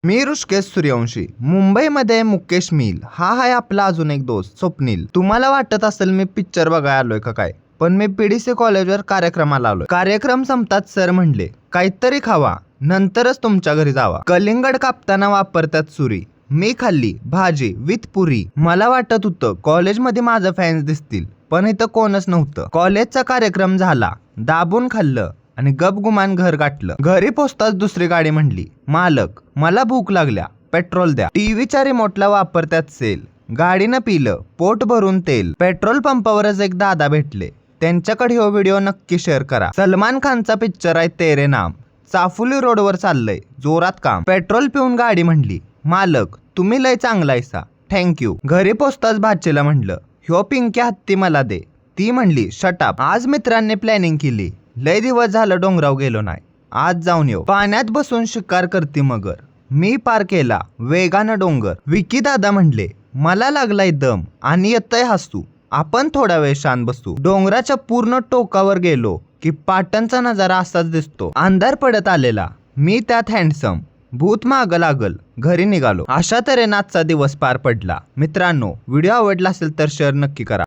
मी ऋषिकेश सूर्यवंशी. मुंबईमध्ये मुकेश मिल हा आहे आपला अजून एक दोस्त स्वप्नील. तुम्हाला वाटत असेल मी पिक्चर बघायला आलोय का काय, पण मी पीडीसी कॉलेजवर कार्यक्रमाला आलोय. कार्यक्रम संपतात सर म्हणले काहीतरी खावा नंतरच तुमच्या घरी जावा. कलिंगड कापताना वापरतात सुरी. मी खाल्ली भाजी विथ पुरी. मला वाटत होतं कॉलेजमध्ये माझं फॅन्स दिसतील, पण इथं कोणच नव्हतं. कॉलेजचा कार्यक्रम झाला, दाबून खाल्लं आणि गपगुमान घर गाठलं. घरी पोचताच दुसरी गाडी म्हणली, मालक मला भूक लागल्या, पेट्रोल द्या. टीव्हीच्या रिमोटला वापरतात सेल. गाडीनं पिलं पोट भरून तेल. पेट्रोल पंपावरच एक दादा भेटले, त्यांच्याकडे हो व्हिडिओ नक्की शेअर करा. सलमान खानचा पिक्चर आहे तेरे नाम. चाफुली रोडवर चाललंय जोरात काम. पेट्रोल पिऊन गाडी म्हणली, मालक तुम्ही लय चांगला आहेसा, थँक्यू. घरी पोचताच भाचीला म्हणलं, ह्यो पिंकी हत्ती मला दे. ती म्हणली शटअप. आज मित्रांनी प्लॅनिंग केली, लय दिवस झालं डोंगराव गेलो नाही, आज जाऊन येऊ. पाण्यात बसून शिकार करती मगर. मी पार केला वेगानं डोंगर. विकी दादा म्हणले मला लागलाय दम आणि येतय हसू, आपण थोडा वेळ शांत बसू. डोंगराच्या पूर्ण टोकावर गेलो की पाटणचा नजारा असाच दिसतो. अंधार पडत आलेला, मी त्यात हँडसम. भूत माग लागल. घरी निघालो. अशा तऱ्हेने आजचा दिवस पार पडला. मित्रांनो, व्हिडिओ आवडला असेल तर शेअर नक्की करा.